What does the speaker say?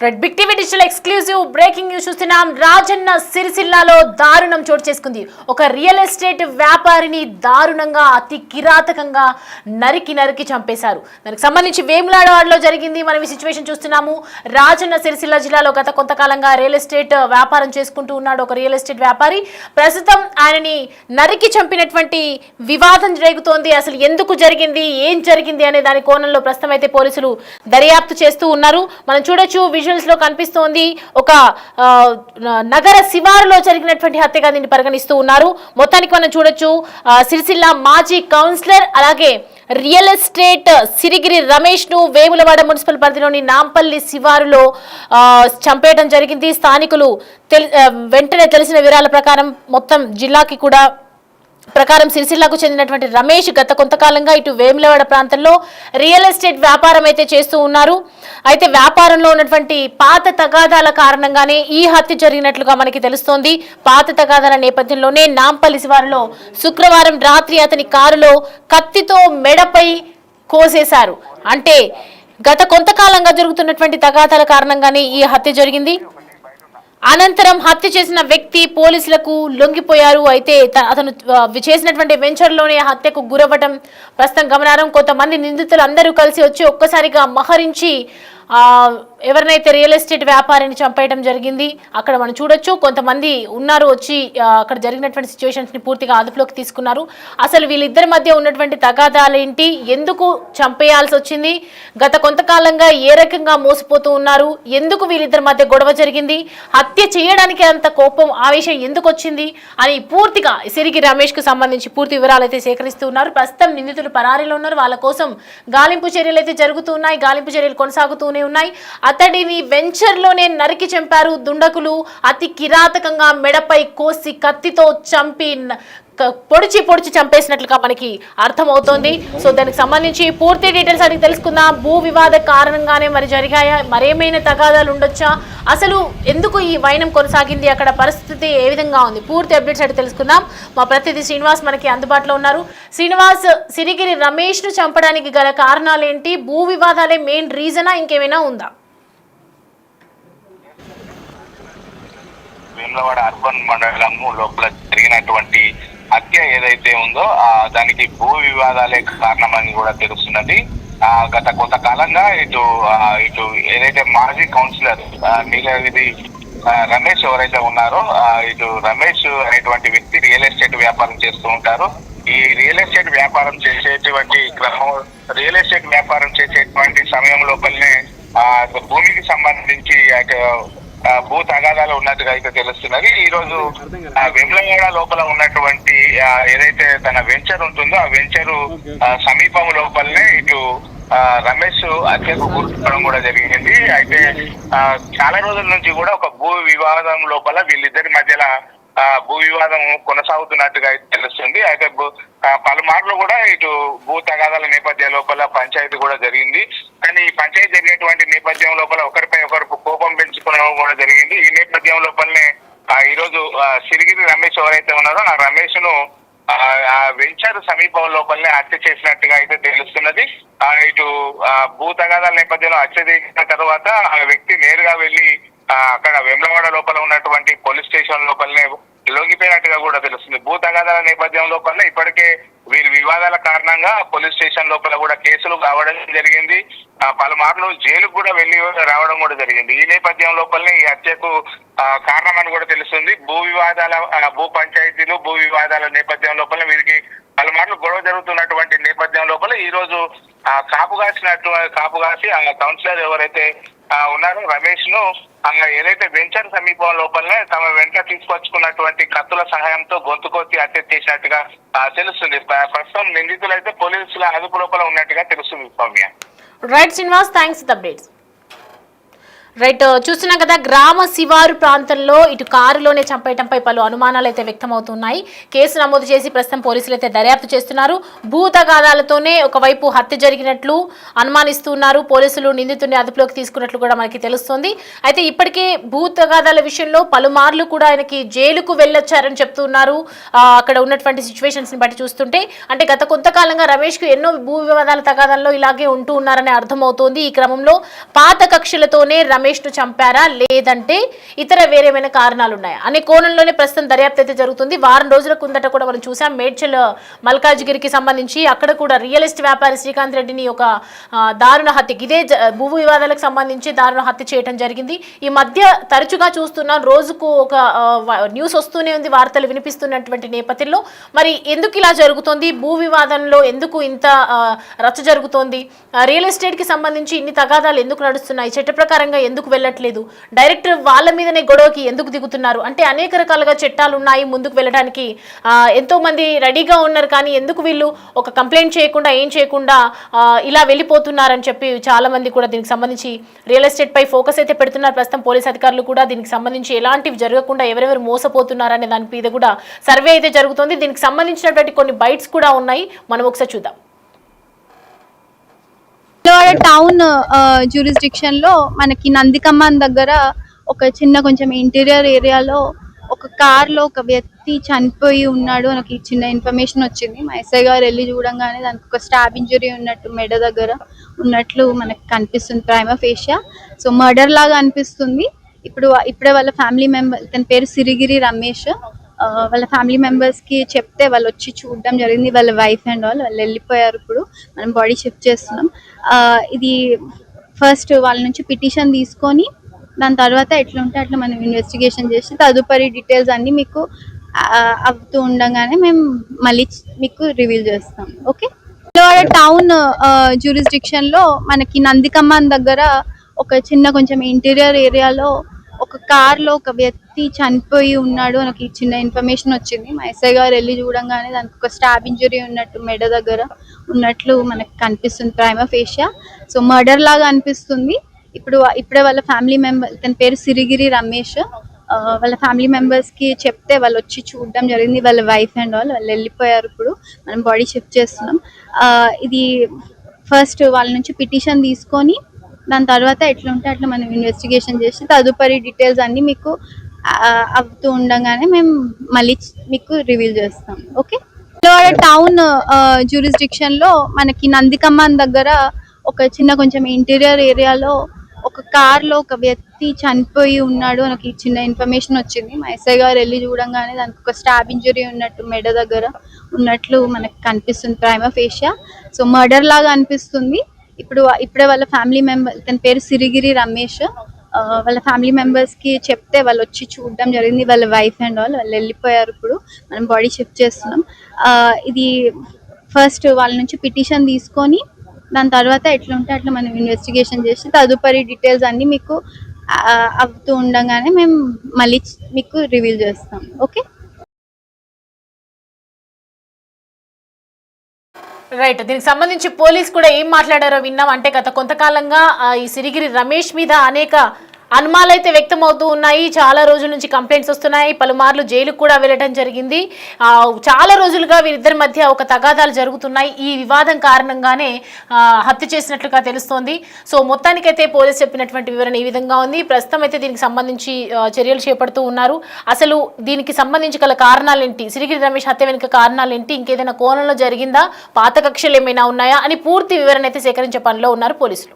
Red big TV digital exclusive breaking news చూస్తున్నాం. రాజన్న సిరిసిల్లాలో దారుణం చోటు చేసుకుంది. ఒక రియల్ ఎస్టేట్ వ్యాపారిని దారుణంగా అతి కిరాతకంగా నరికి చంపేశారు. దానికి సంబంధించి వేములవాడలో జరిగింది. మనం ఈ సిచ్యువేషన్ చూస్తున్నాము. రాజన్న సిరిసిల్ల జిల్లాలో గత కొంతకాలంగా రియల్ ఎస్టేట్ వ్యాపారం చేసుకుంటూ ఉన్నాడు ఒక రియల్ ఎస్టేట్ వ్యాపారి. ప్రస్తుతం ఆయనని నరికి చంపినటువంటి వివాదం జరుగుతోంది. అసలు ఎందుకు జరిగింది, ఏం జరిగింది అనే దాని కోణంలో ప్రస్తుతం అయితే పోలీసులు దర్యాప్తు చేస్తూ ఉన్నారు. మనం చూడొచ్చు, లో కనిపిస్తోంది. ఒక నగర శివారులో జరిగినటువంటి హత్యగా దీన్ని పరిగణిస్తూ ఉన్నారు. మొత్తానికి మనం చూడొచ్చు, సిరిసిల్ల మాజీ కౌన్సిలర్ అలాగే రియల్ ఎస్టేట్ సిరిగిరి రమేష్ ను వేములవాడ మున్సిపల్ పరిధిలోని నాంపల్లి శివారులో చంపేయడం జరిగింది. స్థానికులు వెంటనే తెలిసిన వివరాల ప్రకారం మొత్తం జిల్లాకి కూడా ప్రకారం సిరిసిల్లకు చెందినటువంటి రమేష్ గత కొంతకాలంగా ఇటు వేములవాడ ప్రాంతంలో రియల్ ఎస్టేట్ వ్యాపారం అయితే చేస్తూ ఉన్నారు. అయితే వ్యాపారంలో ఉన్నటువంటి పాత తగాదాల కారణంగానే ఈ హత్య జరిగినట్లుగా మనకి తెలుస్తోంది. పాత తగాదాల నేపథ్యంలోనే నాంపల్లి శివారులో శుక్రవారం రాత్రి అతని కారులో కత్తితో మెడపై కోసేశారు. అంటే గత కొంతకాలంగా జరుగుతున్నటువంటి తగాదాల కారణంగానే ఈ హత్య జరిగింది. అనంతరం హత్య చేసిన వ్యక్తి పోలీసులకు లొంగిపోయారు. అయితే అతను చేసినటువంటి వెంచర్లోనే హత్యకు గురవ్వడం ప్రస్తుతం గమనార్హం. కొంతమంది నిందితులు అందరూ కలిసి వచ్చి ఒక్కసారిగా మహరించి ఎవరినైతే రియల్ ఎస్టేట్ వ్యాపారిని చంపేయడం జరిగింది. అక్కడ మనం చూడొచ్చు, కొంతమంది ఉన్నారు వచ్చి అక్కడ జరిగినటువంటి సిచ్యువేషన్స్ ని పూర్తిగా అదుపులోకి తీసుకున్నారు. అసలు వీళ్ళిద్దరి మధ్య ఉన్నటువంటి తగాదాలేంటి, ఎందుకు చంపేయాల్సి వచ్చింది, గత కొంతకాలంగా ఏ రకంగా మోసపోతూ ఉన్నారు, ఎందుకు వీళ్ళిద్దరి మధ్య గొడవ జరిగింది, హత్య చేయడానికి అంత కోపం ఆవేశం ఎందుకు వచ్చింది అని పూర్తిగా సిరిగిరి రమేష్ కు సంబంధించి పూర్తి వివరాలు అయితే సేకరిస్తూ ఉన్నారు. ప్రస్తుతం నిందితులు పరారీలో ఉన్నారు. వాళ్ళ కోసం గాలింపు చర్యలు అయితే జరుగుతూ ఉన్నాయి. గాలింపు చర్యలు కొనసాగుతూనే ఉన్నాయి. అతడిని వెంచర్లోనే నరికి చంపారు దుండకులు. అతి కిరాతకంగా మెడపై కోసి కత్తితో చంపి పొడిచి చంపేసినట్లుగా మనకి అర్థమవుతోంది. సో దానికి సంబంధించి పూర్తి డీటెయిల్స్ అడిగి తెలుసుకుందాం. భూ వివాద కారణంగానే మరి జరిగాయా, మరేమైనా తగాదాలు ఉండొచ్చా, అసలు ఎందుకు ఈ వైనం కొనసాగింది, అక్కడ పరిస్థితి ఏ విధంగా ఉంది, పూర్తి అప్డేట్స్ అడిగి తెలుసుకుందాం. మా ప్రతినిధి శ్రీనివాస్ మనకి అందుబాటులో ఉన్నారు. శ్రీనివాస్, సిరిగిరి రమేష్ ను చంపడానికి గల కారణాలు ఏంటి, భూ వివాదాలే మెయిన్ రీజనా, ఇంకేమైనా ఉందా? వేములవాడ అర్బన్ మండలము లోపల జరిగినటువంటి హత్య ఏదైతే ఉందో దానికి భూ వివాదాలే కారణమని కూడా తెలుస్తున్నది. గత కొంతకాలంగా ఇటు ఏదైతే మాజీ కౌన్సిలర్ నీలగిరి రమేష్ ఎవరైతే ఉన్నారో ఇటు రమేష్ అనేటువంటి వ్యక్తి రియల్ ఎస్టేట్ వ్యాపారం చేస్తూ ఉంటారు. ఈ రియల్ ఎస్టేట్ వ్యాపారం చేసేటువంటి సమయం లోపలనే భూమికి సంబంధించి భూ తగాదాలు ఉన్నట్టుగా అయితే తెలుస్తున్నది. ఈ రోజు వేములవాడ లోపల ఉన్నటువంటి ఏదైతే తన వెంచర్ ఉంటుందో ఆ వెంచరు సమీపం లోపలనే ఇటు రమేష్ హత్యకు గుర్తించడం కూడా జరిగింది. అయితే చాలా రోజుల నుంచి కూడా ఒక భూ వివాదం లోపల వీళ్ళిద్దరి మధ్యలో భూ వివాదం కొనసాగుతున్నట్టుగా తెలుస్తుంది. అయితే పలుమార్లు కూడా ఇటు భూ తగాదాల నేపథ్యం లోపల పంచాయతీ కూడా జరిగింది. కానీ ఈ పంచాయతీ జరిగేటువంటి నేపథ్యం లోపల ఒకరిపై ఒకరు కోపం పెంచుకోవడం కూడా జరిగింది. ఈ నేపథ్యం లోపలనే ఈ రోజు సిరిగిరి రమేష్ ఎవరైతే ఉన్నారో ఆ రమేష్ ను వెంచర్ సమీపం లోపలనే హత్య చేసినట్టుగా అయితే తెలుస్తున్నది. ఇటు భూ తగాదాల నేపథ్యంలో హత్య చేసిన తర్వాత ఆ వ్యక్తి నేరుగా వెళ్లి అక్కడ వేములవాడ లోపల ఉన్నటువంటి పోలీస్ స్టేషన్ లోపలనే లొంగిపోయినట్టుగా కూడా తెలుస్తుంది. భూ తగాదాల నేపథ్యం లోపల ఇప్పటికే వీరి వివాదాల కారణంగా పోలీస్ స్టేషన్ లోపల కూడా కేసులు కావడం జరిగింది. పలుమార్లు జైలుకు కూడా వెళ్లి రావడం కూడా జరిగింది. ఈ నేపథ్యం లోపలనే ఈ హత్యకు కారణమని కూడా తెలుస్తుంది. భూ పంచాయతీలు భూ వివాదాల నేపథ్యం లోపల వీరికి పలుమార్లు గొడవ జరుగుతున్నటువంటి నేపథ్యం లోపల ఈ రోజు కాపు కాసి ఆ కౌన్సిలర్ ఎవరైతే ఉన్నారో రమేష్ ను ఏదైతే వెంచర్ సమీపం లోపలనే తమ వెంట తీసుకొచ్చుకున్నటువంటి కత్తుల సహాయంతో గొంతుకొత్తి హత్య చేసినట్టుగా తెలుస్తుంది. ప్రస్తుతం నిందితులు అయితే పోలీసుల అదుపు లోపల ఉన్నట్టుగా తెలుస్తుంది. Soumya. Right Srinivas, thanks for the updates. Right, చూస్తున్నాం కదా, గ్రామ శివారు ప్రాంతంలో ఇటు కారులోనే చంపేయటంపై పలు అనుమానాలు అయితే వ్యక్తమవుతున్నాయి. కేసు నమోదు చేసి ప్రస్తుతం పోలీసులు అయితే దర్యాప్తు చేస్తున్నారు. భూ తగాదాలతోనే ఒకవైపు హత్య జరిగినట్లు అనుమానిస్తున్నారు. పోలీసులు నిందితుడిని అదుపులోకి తీసుకున్నట్లు కూడా మనకి తెలుస్తోంది. అయితే ఇప్పటికే భూ తగాదాల విషయంలో పలుమార్లు కూడా ఆయనకి జైలుకు వెళ్ళొచ్చారని చెప్తున్నారు. అక్కడ ఉన్నటువంటి సిచ్యువేషన్స్ ని బట్టి చూస్తుంటే అంటే గత కొంతకాలంగా రమేష్ కు ఎన్నో భూ వివాదాల తగాదాల్లో ఇలాగే ఉంటూ ఉన్నారని అర్థమవుతోంది. ఈ క్రమంలో పాత కక్షలతోనే రమేష్ ను చంపారా లేదంటే ఇతర వేరేమైనా కారణాలు ఉన్నాయా అనే కోణంలోనే ప్రస్తుతం దర్యాప్తు అయితే జరుగుతుంది. వారం రోజుల కిందట కూడా మనం చూసాం మేడ్చల్ మల్కాజ్గిరికి సంబంధించి అక్కడ కూడా రియల్ ఎస్టేట్ వ్యాపారి శ్రీకాంత్ రెడ్డిని ఒక దారుణ హత్యకి ఇదే భూ వివాదాలకు సంబంధించి దారుణ హత్య చేయడం జరిగింది. ఈ మధ్య తరచుగా చూస్తున్నాం, రోజుకు ఒక న్యూస్ వస్తూనే ఉంది, వార్తలు వినిపిస్తున్నటువంటి నేపథ్యంలో మరి ఎందుకు ఇలా జరుగుతోంది, భూ వివాదంలో ఎందుకు ఇంత రచ్చ జరుగుతోంది, రియల్ ఎస్టేట్ కి సంబంధించి ఇన్ని తగాదాలు ఎందుకు నడుస్తున్నాయి, చట్ట ప్రకారంగా ఎందుకు వెళ్ళట్లేదు, డైరెక్ట్ వాళ్ళ మీదనే గొడవకి ఎందుకు దిగుతున్నారు అంటే అనేక రకాలుగా చట్టాలు ఉన్నాయి ముందుకు వెళ్ళడానికి, ఎంతో మంది రెడీగా ఉన్నారు కానీ ఎందుకు వీళ్ళు ఒక కంప్లైంట్ చేయకుండా ఏం చేయకుండా ఇలా వెళ్ళిపోతున్నారని చెప్పి చాలా మంది కూడా దీనికి సంబంధించి రియల్ ఎస్టేట్ పై ఫోకస్ అయితే పెడుతున్నారు. ప్రస్తుతం పోలీస్ అధికారులు కూడా దీనికి సంబంధించి ఎలాంటివి జరగకుండా ఎవరెవరు మోసపోతున్నారు అనే దాని మీద కూడా సర్వే అయితే జరుగుతుంది. దీనికి సంబంధించినటువంటి కొన్ని బైట్స్ కూడా ఉన్నాయి, మనం ఒకసారి చూద్దాం. టౌన్ జ్యూరిస్డిక్షన్ లో మనకి నందికమ్మన్ దగ్గర ఒక చిన్న కొంచెం ఇంటీరియర్ ఏరియాలో ఒక కార్ లో ఒక వ్యక్తి చనిపోయి ఉన్నాడు మనకి చిన్న ఇన్ఫర్మేషన్ వచ్చింది. మా ఎస్ఐ గారు వెళ్ళి చూడంగానే దానికి ఒక స్టాబ్ ఇంజరీ ఉన్నట్టు మెడ దగ్గర ఉన్నట్లు మనకి కనిపిస్తుంది ప్రైమా ఫేషియా. సో మర్డర్ లాగా అనిపిస్తుంది. ఇప్పుడే వాళ్ళ ఫ్యామిలీ మెంబర్, తన పేరు సిరిగిరి రమేష్, వాళ్ళ ఫ్యామిలీ మెంబర్స్ కి చెప్తే వాళ్ళు వచ్చి చూడడం జరిగింది. వాళ్ళ వైఫ్ అండ్ వాళ్ళు వెళ్ళిపోయారు. ఇప్పుడు మనం బాడీ షిఫ్ట్ చేస్తున్నాం. ఇది ఫస్ట్ వాళ్ళ నుంచి పిటిషన్ తీసుకొని దాని తర్వాత ఎట్లా ఉంటే అట్లా మనం ఇన్వెస్టిగేషన్ చేసి తదుపరి డీటెయిల్స్ అన్ని మీకు అవుతూ ఉండగానే మేము మళ్ళీ మీకు రివీల్ చేస్తాం. ఓకే, టౌన్ జ్యూరిస్డిక్షన్ లో మనకి నందికమ్మన్ దగ్గర ఒక చిన్న కొంచెం ఇంటీరియర్ ఏరియాలో ఒక కార్ లో ఒక వ్యక్తి చనిపోయి ఉన్నాడు మనకి చిన్న ఇన్ఫర్మేషన్ వచ్చింది. మా ఎస్ఐ గారు వెళ్ళి చూడంగానే దానికి ఒక స్టాబ్ ఇంజరీ ఉన్నట్టు మెడ దగ్గర ఉన్నట్లు మనకి కనిపిస్తుంది ప్రైమా ఫేషియా. సో మర్డర్ లాగా అనిపిస్తుంది. ఇప్పుడే వాళ్ళ ఫ్యామిలీ మెంబర్, తన పేరు సిరిగిరి రమేష్, వాళ్ళ ఫ్యామిలీ మెంబర్స్ కి చెప్తే వాళ్ళు వచ్చి చూడడం జరిగింది. వాళ్ళ వైఫ్ అండ్ వాళ్ళు వెళ్ళిపోయారు. ఇప్పుడు మనం బాడీ షిఫ్ట్ చేస్తున్నాం. ఇది ఫస్ట్ వాళ్ళ నుంచి పిటిషన్ తీసుకొని దాని తర్వాత ఎట్లా ఉంటే అట్లా మనం ఇన్వెస్టిగేషన్ చేసి తదుపరి డీటెయిల్స్ అన్ని మీకు అవుతూ ఉండగానే మేము మళ్ళీ మీకు రివీల్ చేస్తాం. ఓకే, టౌన్ జ్యూరిస్డిక్షన్ లో మనకి నందికమ్మన్ దగ్గర ఒక చిన్న కొంచెం ఇంటీరియర్ ఏరియాలో ఒక కార్ లో ఒక వ్యక్తి చనిపోయి ఉన్నాడు మనకి చిన్న ఇన్ఫర్మేషన్ వచ్చింది. మా ఎస్ఐ గారు వెళ్ళి చూడంగానే దానికి ఒక స్టాబ్ ఇంజరీ ఉన్నట్టు మెడ దగ్గర ఉన్నట్లు మనకి కనిపిస్తుంది ప్రైమా ఫేషియా. సో మర్డర్ లాగా అనిపిస్తుంది. ఇప్పుడే వాళ్ళ ఫ్యామిలీ మెంబర్, తన పేరు సిరిగిరి రమేష్, వాళ్ళ ఫ్యామిలీ మెంబర్స్ కి చెప్తే వాళ్ళు వచ్చి చూడడం జరిగింది. వాళ్ళ వైఫ్ అండ్ వాళ్ళు వెళ్ళిపోయారు. ఇప్పుడు మనం బాడీ షిఫ్ట్ చేస్తున్నాం. ఇది ఫస్ట్ వాళ్ళ నుంచి పిటిషన్ తీసుకొని దాని తర్వాత ఎట్లా ఉంటే అట్లా మనం ఇన్వెస్టిగేషన్ చేసి తదుపరి డీటెయిల్స్ అన్ని మీకు అవుతూ ఉండగానే మేము మళ్ళీ మీకు రివీల్ చేస్తాం. ఓకే, రైట్, దీనికి సంబంధించి పోలీస్ కూడా ఏం మాట్లాడారో విన్నాం. అంటే గత కొంతకాలంగా ఈ సిరిగిరి రమేష్ మీద అనేక అనుమానాలు అయితే వ్యక్తం అవుతూ ఉన్నాయి. చాలా రోజుల నుంచి కంప్లైంట్స్ వస్తున్నాయి. పలుమార్లు జైలుకు కూడా వెళ్ళడం జరిగింది. చాలా రోజులుగా వీరిద్దరి మధ్య ఒక తగాదాలు జరుగుతున్నాయి. ఈ వివాదం కారణంగానే హత్య చేసినట్లుగా తెలుస్తోంది. సో మొత్తానికైతే పోలీసు చెప్పినటువంటి వివరణ ఈ విధంగా ఉంది. ప్రస్తుతం అయితే దీనికి సంబంధించి చర్యలు చేపడుతూ ఉన్నారు. అసలు దీనికి సంబంధించి గల కారణాలేంటి, సిరిగిరి రమేష్ హత్య వెనుక కారణాలేంటి, ఇంకేదైనా కోణంలో జరిగిందా, పాత కక్షలు ఏమైనా ఉన్నాయా అని పూర్తి వివరణ అయితే సేకరించే పనిలో ఉన్నారు పోలీసులు.